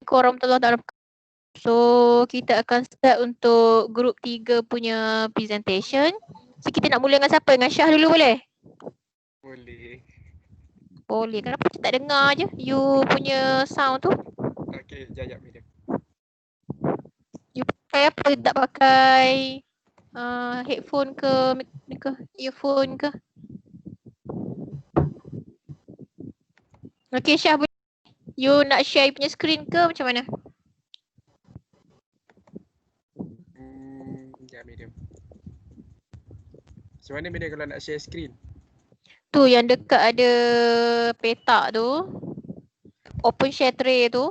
Assalamualaikum warahmatullahi wabarakatuh. So, kita akan start untuk group 3 punya presentation. So, kita nak mula dengan siapa? Dengan Syah dulu boleh? Boleh. Boleh. Kenapa kita tak dengar je you punya sound tu? Okey, jap medium. You pakai apa? Tak pakai headphone ke, earphone ke? Okay Syah, you nak share you punya screen ke macam mana? Jap medium. Macam mana medium kalau nak share screen? Tu yang dekat ada petak tu. Open share tray tu.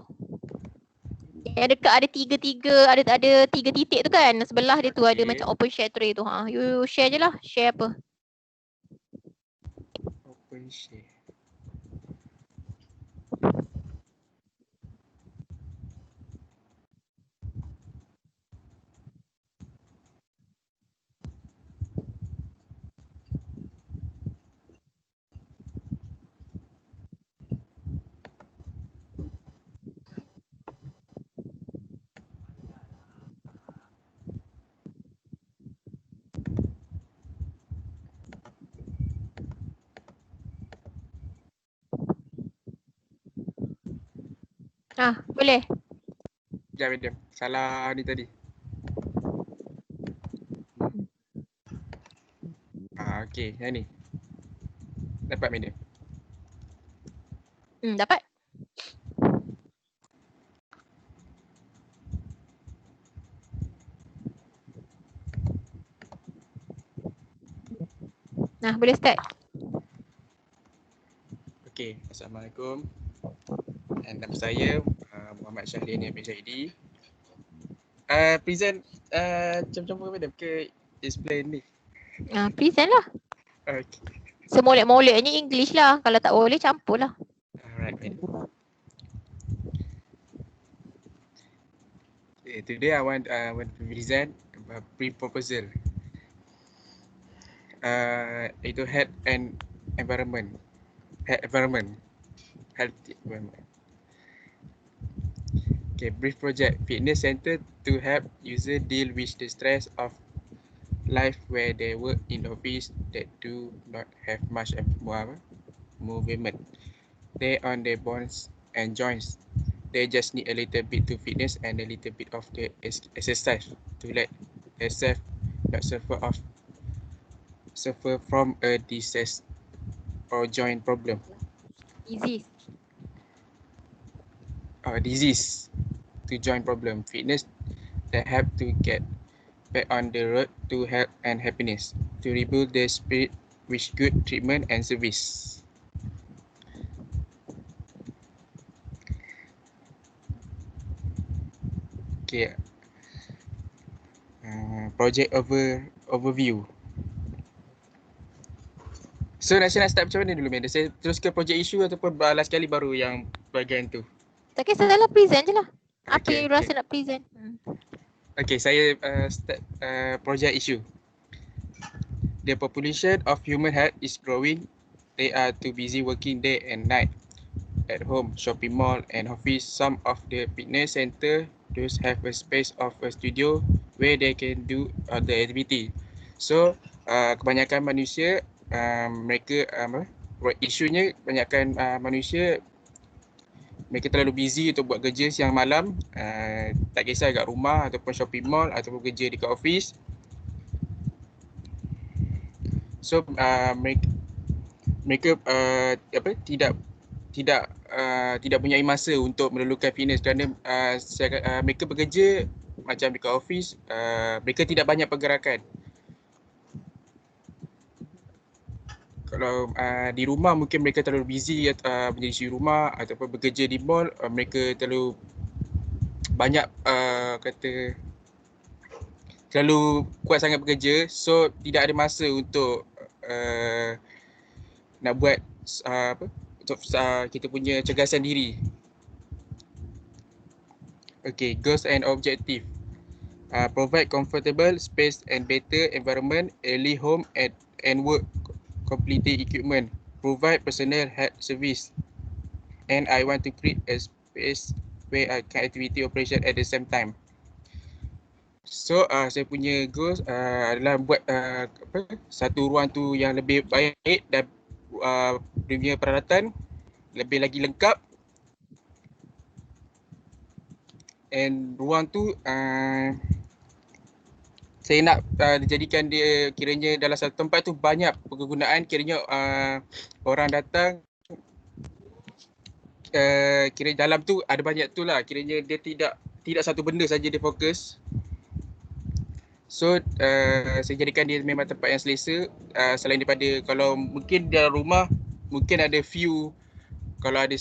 Yang dekat ada tiga titik tu kan. Sebelah dia tu ada macam open share tray tu. You share je lah. Share apa? Open share. Boleh? Jap medium. Salah ni tadi. Okey, yang ni. Dapat medium. Dapat. Boleh start. Okey, Assalamualaikum. Dan nama saya Muhammad Syahlin bin Zaidi. Present macam-macam ke medium ke display ni? Present lah. Okey. Semolek-moleknya English lah. Kalau tak boleh campur lah. Alright, medium. Okay, today I want to present a pre-proposal. Itu health and environment. Health environment. Okay, brief project. Fitness center to help user deal with the stress of life where they work in office that do not have much movement. They on their bones and joints. They just need a little bit to fitness and a little bit of the exercise to let themselves not suffer from a disease or joint problem. Disease to joint problem. Fitness that help to get back on the road to health and happiness, to rebuild their spirit with good treatment and service. Okay. Project overview. So nak start macam mana dulu, Menda? Saya terus ke project issue ataupun last kali baru yang bahagian tu? Tak kisah lah, present je lah. Apa Okay, yang you rasa nak present? Okay, saya start project issue. The population of human health is growing. They are too busy working day and night at home, shopping mall and office. Some of the fitness center those have a space of a studio where they can do other activity. So kebanyakan manusia mereka isunya kebanyakan manusia mereka terlalu busy untuk buat kerja siang malam, tak kisah kat rumah ataupun shopping mall ataupun kerja dekat office. So mereka tidak punya masa untuk memerlukan fitness kerana mereka bekerja macam dekat office, mereka tidak banyak pergerakan. Kalau di rumah mungkin mereka terlalu busy menjadi isi rumah ataupun bekerja di mall, mereka terlalu banyak terlalu kuat sangat bekerja, so tidak ada masa untuk nak buat untuk kita punya cegasan diri. Okay, goals and objective. Provide comfortable space and better environment, early home and work completed equipment, provide personal health service, and I want to create a space where can activity operation at the same time. So saya punya goals adalah buat satu ruang tu yang lebih baik dan dia punya peralatan lebih lagi lengkap, and ruang tu saya nak dijadikan dia kiranya dalam satu tempat tu banyak penggunaan, kiranya orang datang kira dalam tu ada banyak tu lah, kiranya dia tidak satu benda saja dia fokus. So saya jadikan dia memang tempat yang selesa, selain daripada kalau mungkin dalam rumah mungkin ada few, kalau ada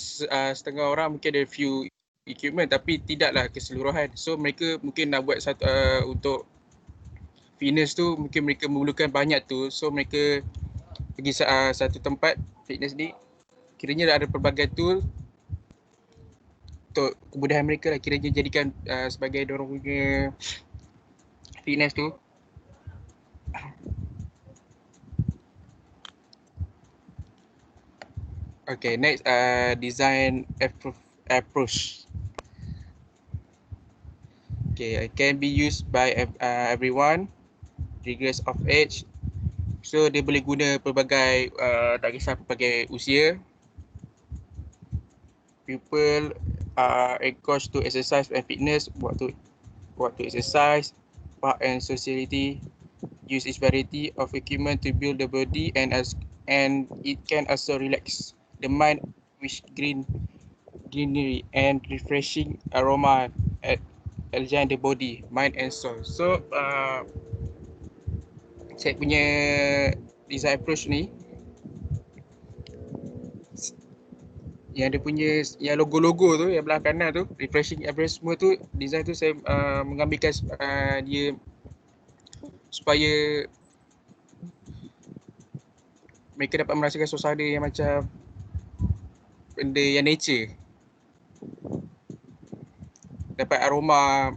setengah orang mungkin ada few equipment tapi tidaklah keseluruhan. So mereka mungkin nak buat satu untuk fitness tu mungkin mereka memerlukan banyak tu. So mereka pergi satu tempat fitness ni, kiranya ada pelbagai tool untuk kemudahan mereka lah, kiranya jadikan sebagai dorong punya fitness tu. Okay, next design approach. Okay, it can be used by everyone regardless of age. So dia boleh guna pelbagai tak kisah pelbagai usia. People are encouraged to exercise and fitness, what to exercise, part and sociality. Use its variety of equipment to build the body and it can also relax the mind with greenery and refreshing aroma at enjoy the body, mind and soul. So saya punya design approach ni yang dia punya yang logo-logo tu yang belah kanan tu, refreshing average semua tu, design tu saya mengambilkan dia supaya mereka dapat merasakan suasana yang macam benda yang nature, dapat aroma,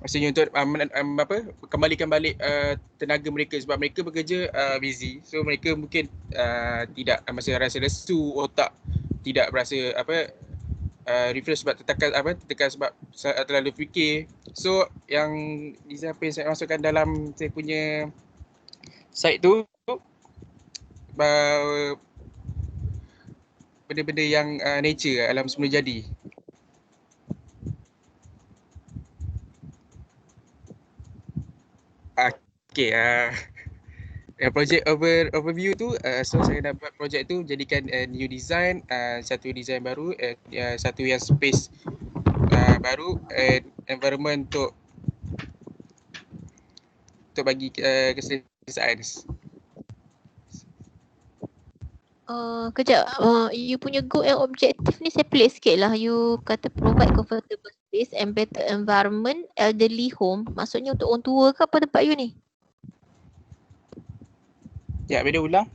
maksudnya untuk kembalikan balik tenaga mereka, sebab mereka bekerja busy, so mereka mungkin tidak rasa lesu, otak tidak berasa refresh sebab tertekan sebab terlalu fikir. So yang design apa yang saya masukkan dalam saya punya site tu benda-benda yang nature, alam semula jadi. Okay, project overview tu, so saya dapat project tu jadikan new design, satu design baru, satu yang space baru, environment untuk bagi keselesaan. Kejap, you punya goal and objective ni saya pelik sikit lah. You kata provide comfortable space and better environment, elderly home. Maksudnya untuk orang tua ke apa tempat you ni? Ya, beda ulang.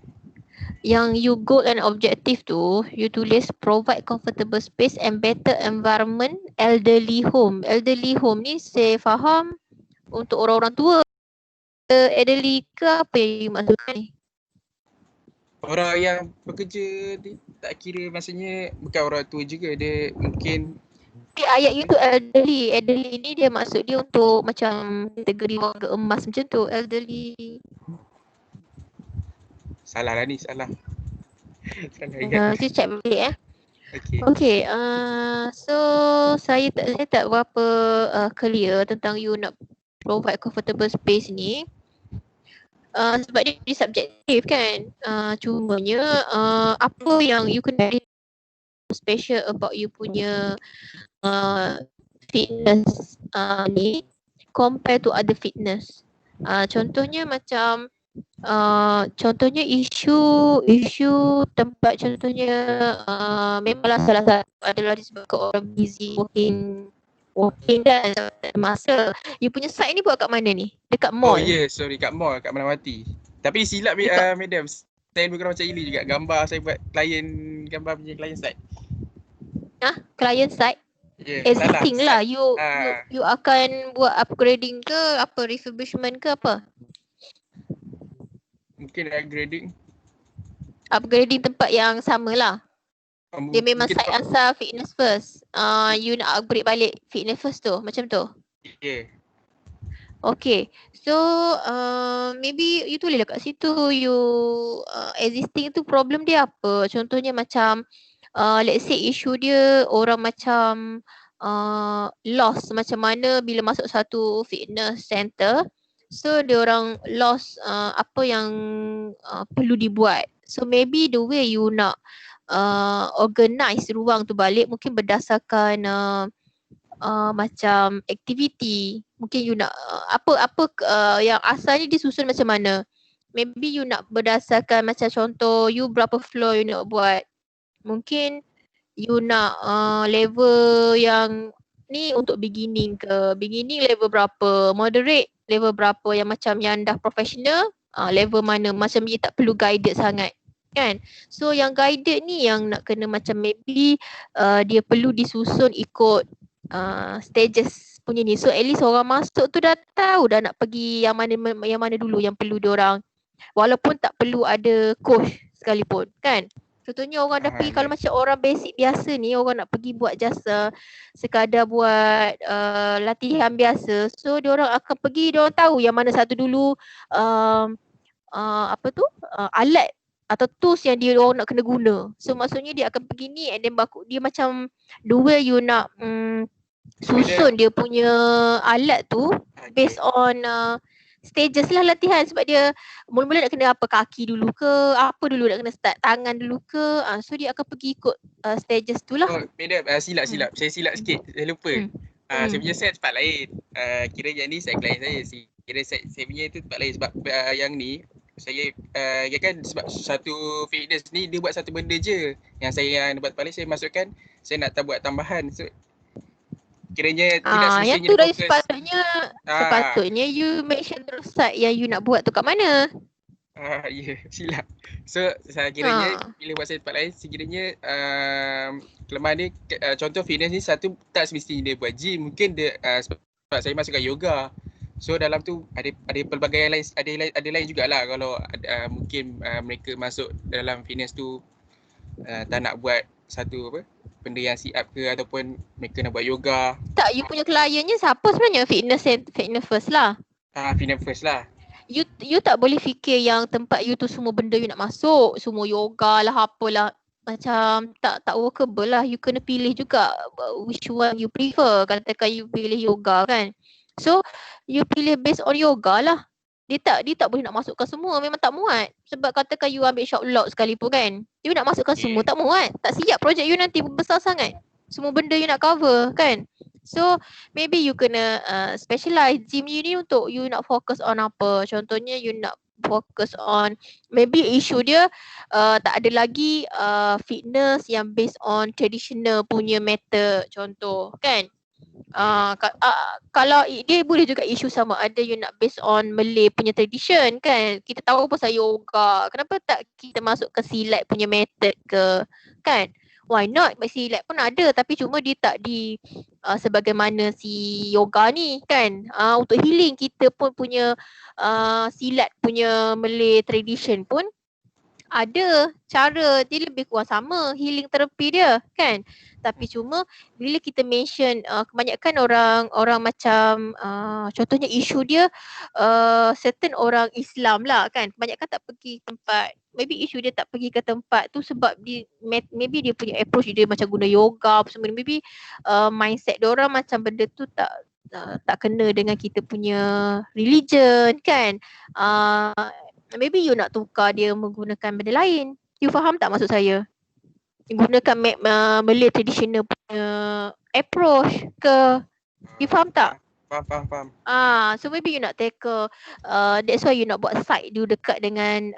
Yang you goal and objective tu, you tulis provide comfortable space and better environment, elderly home. Elderly home ni saya faham untuk orang-orang tua. Elderly ke apa yang you maksudkan ni? Orang yang bekerja tak kira, maksudnya bukan orang tua juga, dia mungkin Ayat you tu elderly. Elderly ni dia maksud dia untuk macam kategori warga emas macam tu. Elderly. Salah lah ni, salah. Salah ingat. Kita check balik Okay. So saya tak berapa clear tentang you nak provide comfortable space ni. Sebab dia subjektif kan. Cumanya apa yang you kena special about you punya fitness ni compare to other fitness. Contohnya macam contohnya isu tempat, contohnya memanglah salah satu adalah disebabkan orang busy working kan, masa. You punya site ni buat kat mana ni? Dekat mall? Oh yeah, sorry, kat mall, kat Melamati. Tapi silap madam, saya bukan macam ini juga. Gambar saya buat gambar punya client site. Client site? Yeah, existing salah. lah. You akan buat upgrading ke apa, refurbishment ke apa? Mungkin upgrading Upgrading tempat yang sama lah. Dia memang Mungkin side asal fitness first. You nak upgrade balik fitness first tu, macam tu. yeah. Okay, so maybe you tulis lah kat situ you existing tu problem dia apa. Contohnya macam let's say issue dia orang macam lost macam mana bila masuk satu fitness center. So dia orang lost apa yang perlu dibuat. So maybe the way you nak organize ruang tu balik mungkin berdasarkan macam aktiviti. Mungkin you nak apa yang asalnya disusun macam mana. Maybe you nak berdasarkan macam contoh you berapa floor you nak buat. Mungkin you nak level yang ni untuk beginning ke. Beginning level berapa, moderate level berapa, yang macam yang dah professional level mana. Macam you tak perlu guided sangat kan. So yang guided ni yang nak kena macam maybe dia perlu disusun ikut stages punya ni. So at least orang masuk tu dah tahu dah nak pergi yang mana dulu yang perlu diorang, walaupun tak perlu ada coach sekalipun kan. Contohnya orang dah pergi, kalau macam orang basic biasa ni, orang nak pergi buat jasa sekadar buat latihan biasa. So diorang akan pergi, diorang tahu yang mana satu dulu alat atau tools yang dia orang nak kena guna. So maksudnya dia akan pergi ni and then dia macam the way you nak susun dia punya alat tu based on stages lah latihan. Sebab dia mula-mula nak kena apa, kaki dulu ke, apa dulu nak kena start, tangan dulu ke. So dia akan pergi ikut stages tu lah. Oh, madam, silap. Saya silap sikit. Saya lupa. Saya punya set tempat lain. Kira yang ni saya klien saya. Kira saya punya tu tempat lain. Sebab yang ni saya kan sebab satu fitness ni dia buat satu benda je. Yang saya buat tempat lain saya masukkan, saya nak buat tambahan. So kiranya tidak semestinya yang tu dah sepatutnya you make sure terus site yang you nak buat tu kat mana. Ya, silap. So saya kiranya bila buat saya tempat lain, sekiranya kelemahan ni contoh fitness ni satu tak semestinya dia buat gym, mungkin dia sebab saya masukkan yoga. So dalam tu ada pelbagai yang lain, ada lain jugalah kalau mungkin mereka masuk dalam fitness tu tak nak buat satu benda yang sit up ke ataupun mereka nak buat yoga. Tak, you punya kliennya siapa sebenarnya? Fitness first lah. Fitness first lah. You tak boleh fikir yang tempat you tu semua benda you nak masuk, semua yoga lah apalah, macam tak workable lah. You kena pilih juga which one you prefer. Katakan you pilih yoga kan, so you pilih based on yoga lah. Dia tak boleh nak masukkan semua, memang tak muat. Sebab katakan you ambil short lot sekalipun kan, you nak masukkan semua tak muat. Tak siap projek you nanti besar sangat, semua benda you nak cover kan. So maybe you kena specialize. Gym you ni untuk you nak fokus on apa. Contohnya you nak fokus on maybe issue dia tak ada lagi fitness yang based on traditional punya method contoh kan. Kalau dia boleh juga isu sama ada you nak based on Malay punya tradition kan. Kita tahu pasal yoga, kenapa tak kita masuk ke silat punya method ke kan. Why not? Silat pun ada tapi cuma dia tak di sebagaimana si yoga ni kan. Untuk healing kita pun punya silat punya Malay tradition pun ada cara dia lebih kurang sama healing terapi dia kan. Tapi cuma bila kita mention kebanyakan orang macam contohnya isu dia certain orang Islam lah kan, kebanyakan tak pergi tempat, maybe isu dia tak pergi ke tempat tu sebab maybe dia punya approach dia macam guna yoga apa semua, maybe mindset dia orang macam benda tu tak kena dengan kita punya religion kan. Maybe you nak tukar dia menggunakan benda lain. You faham tak maksud saya? Gunakan Malay traditional punya approach ke. You faham tak? Faham. So maybe you nak tackle that's why you nak buat site dulu dekat dengan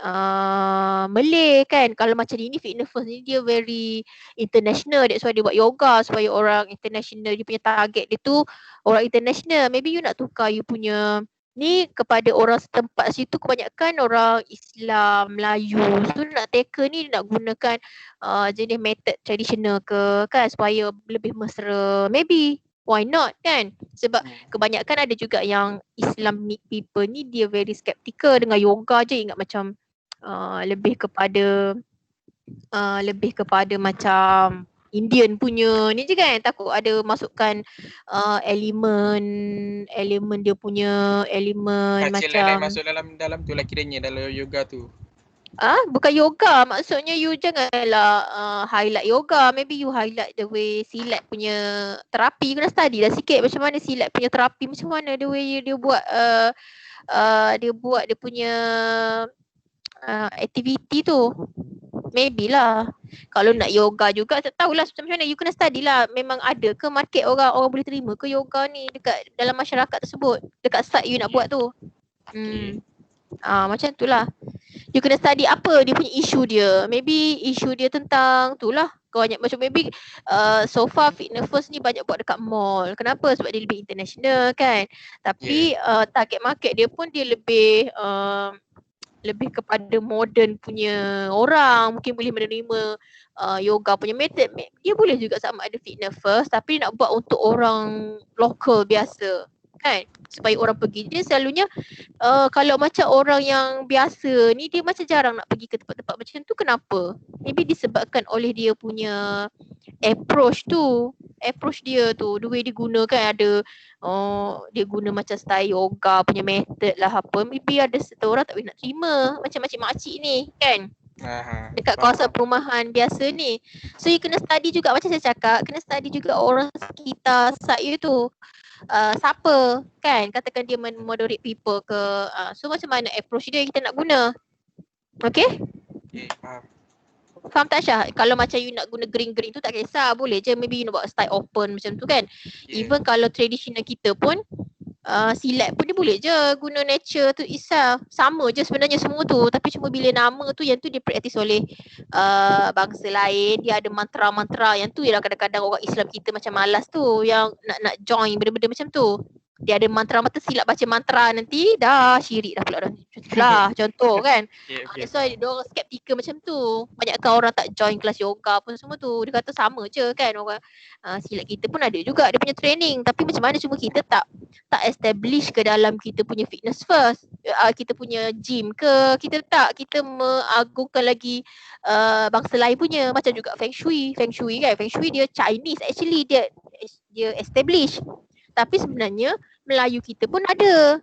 Malay kan. Kalau macam ni fitness first ni dia very international, that's why dia buat yoga supaya orang international, dia punya target dia tu orang international. Maybe you nak tukar you punya ni kepada orang setempat situ, kebanyakan orang Islam, Melayu. So nak tackle ni nak gunakan jenis method traditional ke kan supaya lebih mesra. Maybe why not kan? Sebab kebanyakan ada juga yang Islamic people ni dia very skeptical dengan yoga je, ingat macam lebih kepada lebih kepada macam Indian punya ni je kan, takut ada masukkan elemen dia punya elemen Culture lain macam masuk dalam tu lah kiranya dalam yoga tu. bukan yoga, maksudnya you janganlah highlight yoga, maybe you highlight the way silat punya terapi. You kena study dah sikit macam mana silat punya terapi, macam mana the way dia buat dia punya aktiviti tu. Maybe lah. Kalau nak yoga juga tak tahulah macam mana, you kena study lah. Memang ada ke market orang boleh terima ke yoga ni dekat dalam masyarakat tersebut, dekat site you nak buat tu. Macam tu lah. You kena study apa dia punya isu dia. Maybe isu dia tentang tu lah. Banyak macam maybe so far Fitness First ni banyak buat dekat mall. Kenapa? Sebab dia lebih international kan. Tapi target market dia pun dia lebih kepada modern punya orang. Mungkin boleh menerima yoga punya method. Dia boleh juga sama ada Fitness First, tapi nak buat untuk orang local biasa kan, supaya orang pergi. Dia selalunya kalau macam orang yang biasa ni, dia macam jarang nak pergi ke tempat-tempat macam tu. Kenapa? Maybe disebabkan oleh dia punya approach dia tu, the way dia guna kan, ada dia guna macam style yoga punya method lah apa. Maybe ada satu orang tak boleh nak terima macam-macam makcik ni kan, dekat kawasan perumahan biasa ni. So you kena study juga, macam saya cakap, kena study juga orang sekitar site you tu. Siapa kan, katakan dia moderate people ke, so macam mana approach dia kita nak guna. Okay, faham tak Syah? Kalau macam you nak guna green tu tak kisah, boleh je maybe you nak buat style open macam tu kan. Even kalau traditional kita pun silat pun dia boleh je guna nature tu itself. Sama je sebenarnya semua tu, tapi cuma bila nama tu yang tu dia praktis oleh bangsa lain. Dia ada mantra-mantra yang tu yang kadang-kadang orang Islam kita macam malas tu, yang nak join benda-benda macam tu. Dia ada mantra-mantra, silap baca mantra nanti dah syirik dah pula dah. Itulah contoh kan. That's why dia orang skeptikal macam tu. Banyakkan orang tak join kelas yoga pun semua tu. Dia kata sama je kan orang silat kita pun ada juga dia punya training, tapi macam mana cuma kita tak establish ke dalam kita punya Fitness First, kita punya gym ke, kita mengagungkan lagi bangsa lain punya. Macam juga Feng Shui kan, Feng Shui dia Chinese actually, dia establish, tapi sebenarnya Melayu kita pun ada,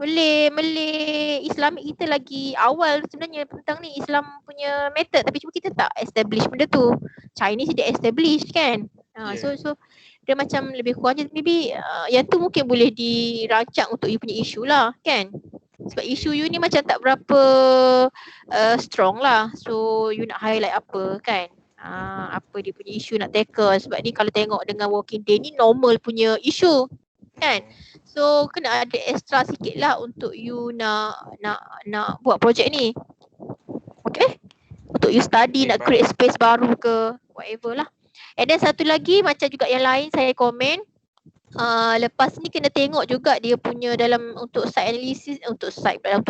Malay Islamik kita lagi awal sebenarnya tentang ni Islam punya method, tapi cuma kita tak establish benda tu. Chinese dia establish kan. So dia macam lebih kurang je. Maybe yang tu mungkin boleh dirancang untuk you punya isu lah kan. Sebab isu you ni macam tak berapa strong lah. So you nak highlight apa kan, apa dia punya isu nak tackle. Sebab ni kalau tengok dengan Walking Day ni normal punya isu kan. So kena ada extra sikit lah untuk you nak buat projek ni. Okay, untuk you study, nak create space baru ke whatever lah. And then satu lagi macam juga yang lain saya komen, lepas ni kena tengok juga dia punya dalam untuk site analysis, untuk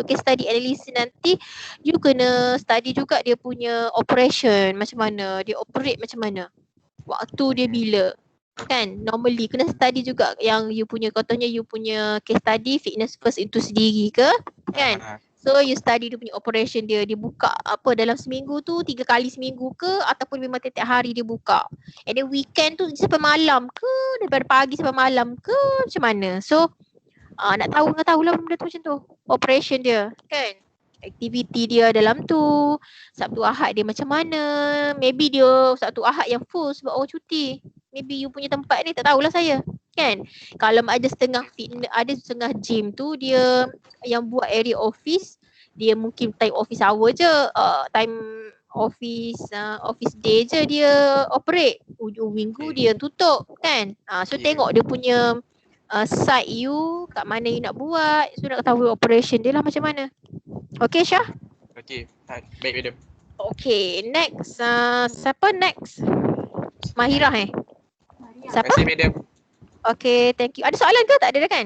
case study analysis nanti, you kena study juga dia punya operation macam mana, dia operate macam mana, waktu dia bila kan. Normally kena study juga yang you punya, contohnya you punya case study Fitness First itu sendiri ke kan. So you study dia punya operation dia buka apa dalam seminggu tu 3 kali seminggu ke, ataupun memang tiap hari dia buka. And then weekend tu sampai malam ke, daripada pagi sampai malam ke, macam mana. So nak tahu lah benda tu macam tu, operation dia kan, aktiviti dia dalam tu, Sabtu Ahad dia macam mana. Maybe dia Sabtu Ahad yang full sebab orang cuti. Maybe you punya tempat ni tak tahulah saya kan. Kalau ada setengah gym tu dia yang buat area office, dia mungkin time office hour je, time office day je dia operate, ujung minggu dia tutup kan. So tengok dia punya site you kat mana you nak buat, so nak tahu operation dia lah macam mana. Okay Syah? Okay, baik madam. Okay, next siapa next? Mahirah Siapa? Terima kasih madam. Okay, thank you. Ada soalan ke? Tak ada dah kan?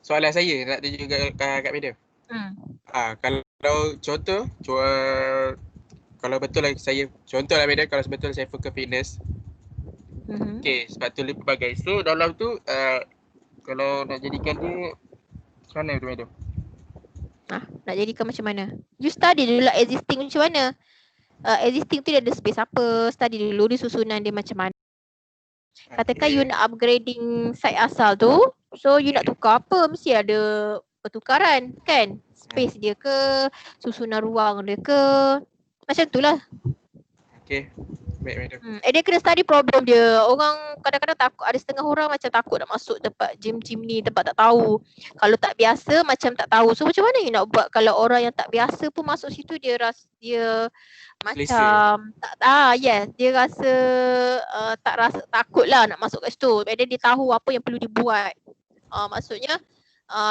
Soalan saya nak tanya juga kat madam. Kalau contoh kalau betul lah saya, contoh lah madam, kalau sebetul saya fokus fitness. Okay, sebab tu pelbagai. So dalam tu kalau nak jadikan dia macam mana tu madam? Nak jadikan macam mana? You study dulu lah existing macam mana. existing tu dia ada space apa, study dulu dia susunan dia macam mana. Katakan you nak upgrading site asal tu, so you nak tukar apa, mesti ada pertukaran kan, space dia ke, susunan ruang dia ke, macam tu lah. Okay, baik madam. Dia kena study problem dia. Orang kadang-kadang takut, ada setengah orang macam takut nak masuk tempat gym ni, tempat tak tahu. Kalau tak biasa macam tak tahu. So macam mana you nak buat kalau orang yang tak biasa pun masuk situ, dia macam yes, dia rasa tak rasa takut lah nak masuk kat situ. And then dia tahu apa yang perlu dibuat. Maksudnya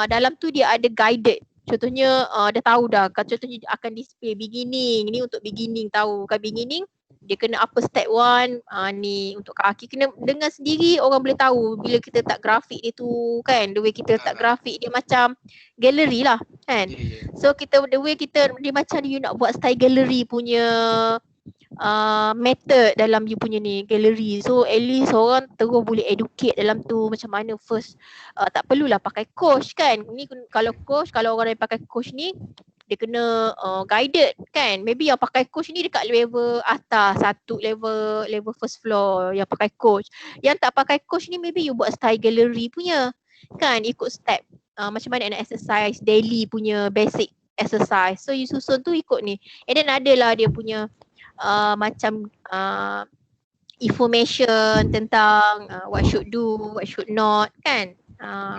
dalam tu dia ada guided. Contohnya dia tahu dah, contohnya akan display beginning, ni untuk beginning, tahu kan beginning dia kena apa step 1, ni untuk kaki kena dengar sendiri, orang boleh tahu bila kita letak grafik dia tu kan, the way kita letak grafik dia macam gallery lah kan. So the way kita dia macam you nak buat style gallery punya method dalam you punya ni gallery. So at least orang terus boleh educate dalam tu macam mana first. Tak perlulah pakai coach kan. Ni kalau coach, kalau orang yang pakai coach ni dia kena guided kan. Maybe yang pakai coach ni dekat level atas, satu level first floor yang pakai coach. Yang tak pakai coach ni maybe you buat style gallery punya kan, ikut step macam mana nak exercise daily punya basic exercise. So you susun tu ikut ni. And then adalah dia punya macam information tentang what should do, what should not kan.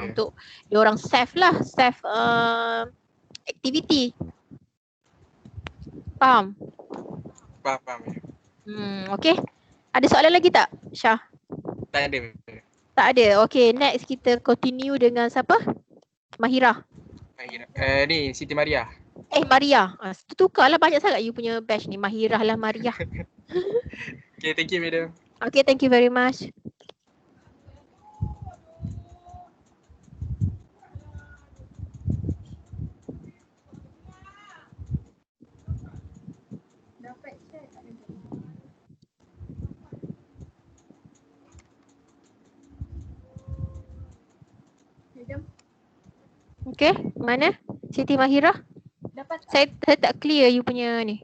Untuk dia orang safe lah, safe activity. Faham? Faham. Okay. Ada soalan lagi tak, Syah? Tak ada. Tak ada. Okay, next kita continue dengan siapa? Mahira. Ni Siti Maria. Maria. Tukarlah banyak sangat you punya batch ni. Mahira lah Maria. Okay, thank you madam. Okay, thank you very much. Okay, mana? Siti Mahira? Dapat. Saya tak clear you punya ni.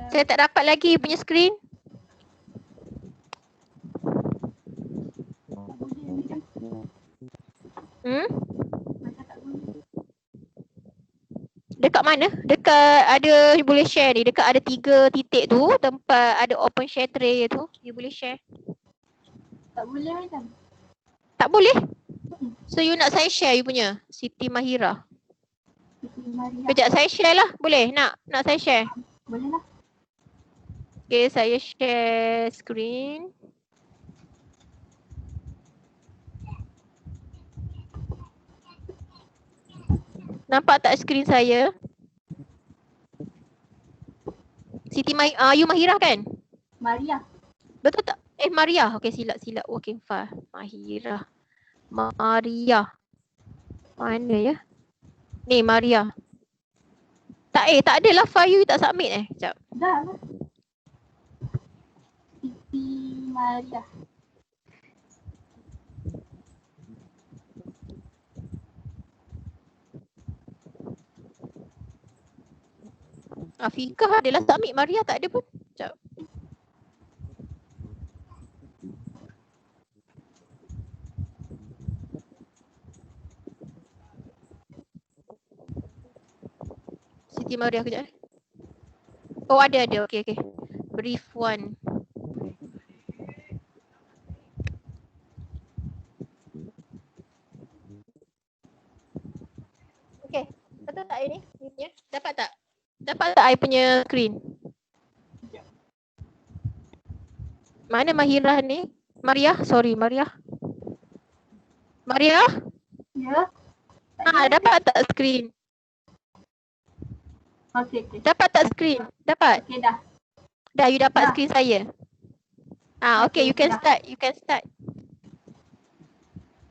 Saya tak dapat lagi you punya screen. Dekat mana? Dekat ada, you boleh share ni. Dekat ada 3 titik tu, tempat ada open share tray tu. You boleh share. Tak boleh macam? Tak boleh? So you nak saya share you punya Siti Mahira? Siti Maria. Kejap saya share lah. Boleh? Nak saya share? Boleh lah. Okay, saya share screen. Nampak tak screen saya? Siti you Mahira kan? Maria. Betul tak? Maria. Okay, silap working file. Mahira. Maria. Mana ya? Ni Maria. Tak adalah file you tak submit Sekejap. Dah lah. Siti Maria. Afiqah adalah submit, Maria tak ada pun. Sekejap. Siti Maria kejap. Oh ada. Okay. Brief 1. Okay. Betul tak ini? Dapat tak? Dapat tak I punya screen? Mana Mahira ni? Maria? Sorry, Maria. Maria? Ya. Dapat tak screen? Okay. Dapat tak screen? Dapat? Okay, dah. Dah, you dapat Dah. screen saya? Okay, you can dah. start.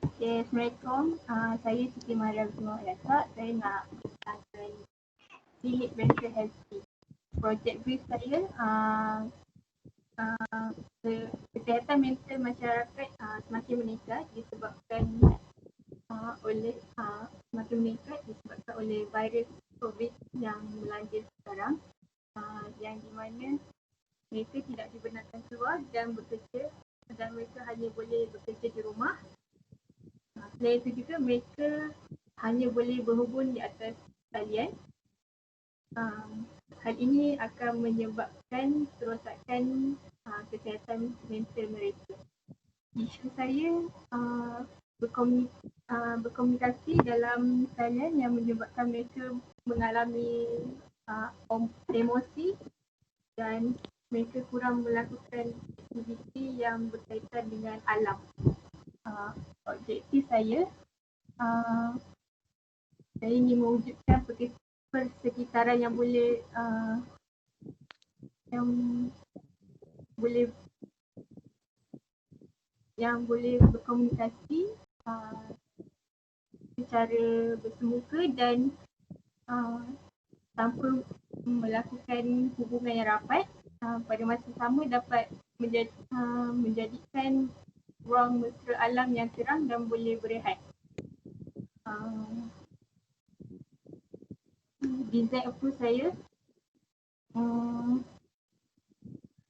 Okay, Assalamualaikum. Saya Siti Maria Binur Yasak. Saya nak Bilik Mental Health. Projek brief saya kesihatan mental masyarakat semakin meningkat disebabkan semakin meningkat disebabkan oleh virus COVID yang melanda mereka tidak dibenarkan keluar dan bekerja, dan mereka hanya boleh bekerja di rumah. Selain itu juga mereka hanya boleh berhubung di atas talian. Hal ini akan menyebabkan kerosakan kesihatan mental mereka. Isu saya berkomunikasi dalam talian yang menyebabkan mereka mengalami emosi dan mereka kurang melakukan aktiviti yang berkaitan dengan alam. Objektif saya ingin mewujudkan persekitaran yang boleh berkomunikasi secara bersemuka dan tanpa melakukan hubungan yang rapat, pada masa sama dapat menjadikan ruang mesra alam yang terang dan boleh berehat. Design approach saya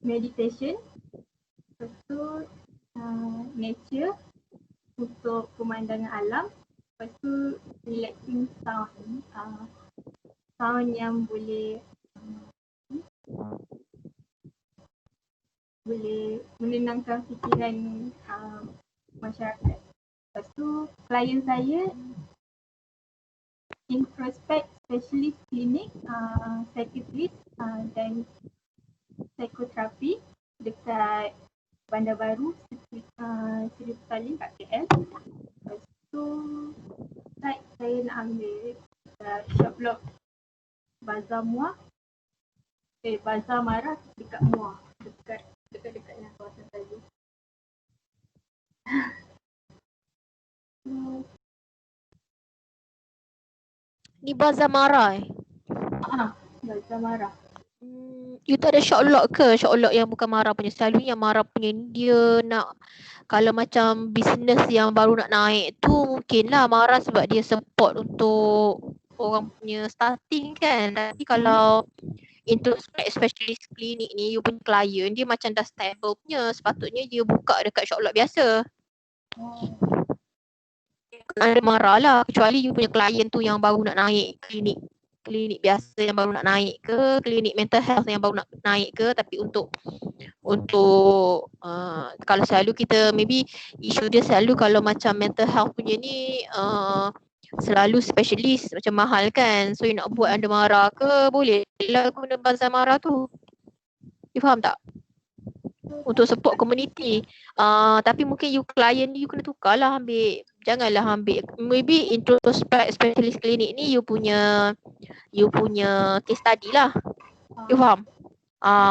meditation, lepas tu nature untuk pemandangan alam, lepas tu relaxing sound, sound yang boleh menenangkan fikiran masyarakat. Lepas tu klien saya introspect specialist klinik, psychiatrist dan psikoterapi dekat Bandar Baru, Seri Petaling kat KL. Lepas tu site saya nak ambil shop block Bazar Muar, Bazar Marah dekat Muar, dekat-dekatnya kawasan tadi. Ni Bazar Mara Bazar Marah. You tak ada Shortlock ke? Shortlock yang bukan Mara punya. Selalu yang Mara punya ni dia nak, kalau macam bisnes yang baru nak naik tu mungkinlah Mara sebab dia support untuk orang punya starting kan. Tapi kalau introspect specialist klinik ni, you punya klien dia macam dah stable punya, sepatutnya dia buka dekat Shortlock biasa. Ada Mara lah, kecuali you punya klien tu yang baru nak naik klinik biasa yang baru nak naik ke, klinik mental health yang baru nak naik ke. Tapi untuk kalau selalu kita maybe isu dia selalu kalau macam mental health punya ni selalu specialist macam mahal kan. So you nak buat under Mara ke, boleh lah guna Bazar Mara tu. You faham tak? Untuk support community. Tapi mungkin you client ni you kena tukar lah ambil. Janganlah ambil maybe introspect specialist klinik ni you punya case study lah. You faham?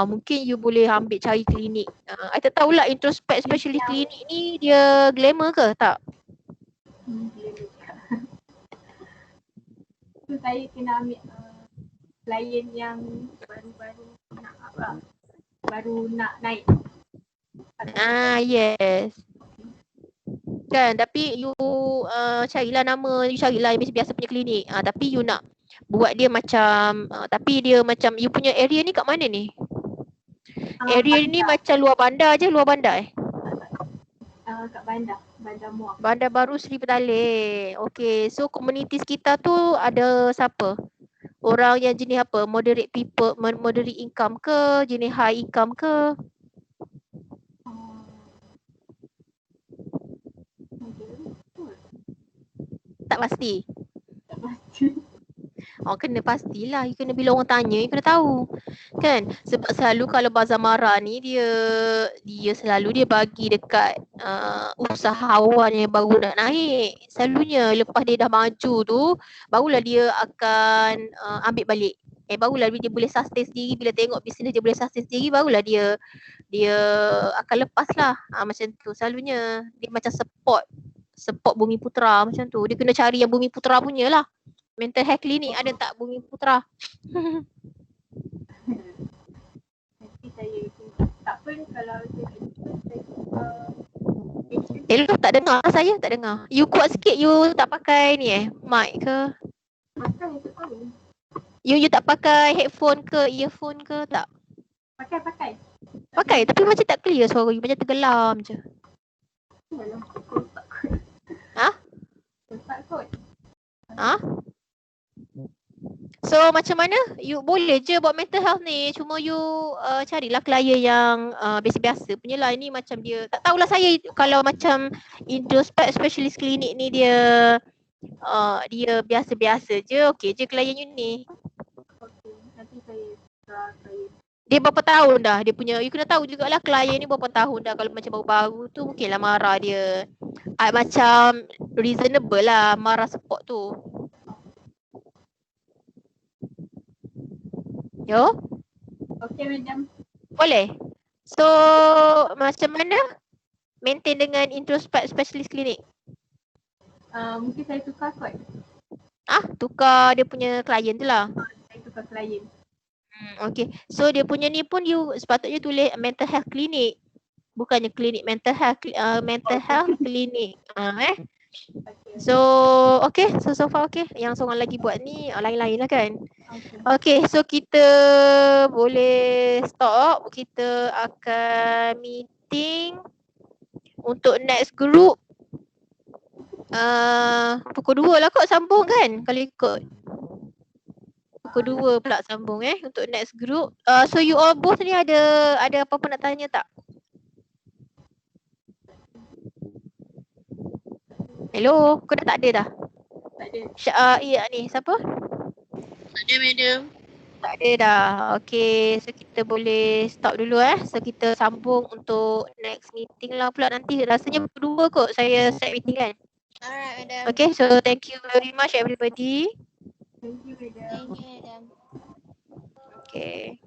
Mungkin you boleh ambil cari klinik. I tak tahulah introspect specialist klinik ni dia glamour ke tak? So saya kena ambil klien yang baru nak naik. Yes. Kan, tapi you carilah nama, you carilah biasa punya klinik. Tapi you nak buat dia macam tapi dia macam you punya area ni kat mana ni? Area ni macam luar bandar je, Kat Bandar Muar. Bandar Baru Seri Petaling. Okay, so community sekitar tu ada siapa? Orang yang jenis apa? Moderate people, moderate income ke? Jenis high income ke? Tak pasti. Kena pastilah. You kena bila orang tanya, you kena tahu. Kan? Sebab selalu kalau Bazar Mara ni dia selalu dia bagi dekat usahawan yang baru nak naik. Selalunya lepas dia dah maju tu, barulah dia akan ambil balik. Barulah dia boleh sustain sendiri. Bila tengok bisnes dia boleh sustain sendiri, barulah dia akan lepas lah. Macam tu. Selalunya dia macam support Bumi Putra macam tu. Dia kena cari yang Bumi Putra punya lah. Mental health clinic ada tak Bumi Putra? Nanti saya tak apa kalau Hello, tak dengar saya, tak dengar. You kuat sikit, you tak pakai ni mic ke? pakai tu tahu. You tak pakai headphone ke, earphone ke tak? Pakai. pakai tapi macam tak clear suara you, macam tergelam je. Dalam kotak kot. Ha? Kotak kot. Ha? So macam mana? You boleh je buat mental health ni. Cuma you carilah klien yang biasa-biasa punya lah. Ini macam dia, tak tahulah saya kalau macam introspect specialist klinik ni dia biasa-biasa je. Okey je klien you ni. Okey, nanti saya klien. Dia berapa tahun dah dia punya, you kena tahu jugalah klien ni berapa tahun dah. Kalau macam baru-baru tu mungkinlah marah dia macam reasonable lah marah support tu. Yo? Okey, madam. Boleh? So macam mana maintain dengan introspect specialist klinik? Mungkin saya tukar kot. Tukar dia punya klien tu lah. Saya tukar klien. Okay. So dia punya ni pun you sepatutnya tulis mental health klinik. Bukannya klinik mental health, mental health klinik. Okay. So okay, so far okay. Yang seorang lagi buat ni lain-lain lah kan. Okay. Okay, so kita boleh stop. Kita akan meeting untuk next group. Pukul 2 lah kot sambung kan kalau ikut. Pukul 2 pula sambung untuk next group. So you all both ni ada apa-apa nak tanya tak? Hello, kau dah tak ada dah? Tak ada. Iya ni, siapa? Tak ada, madam. Tak ada dah. Okay, so kita boleh stop dulu So kita sambung untuk next meeting lah pula nanti. Rasanya pukul 2 kot saya set meeting kan. Alright, madam. Okay, so thank you very much everybody. Thank you, madam. Thank you, madam. Okay.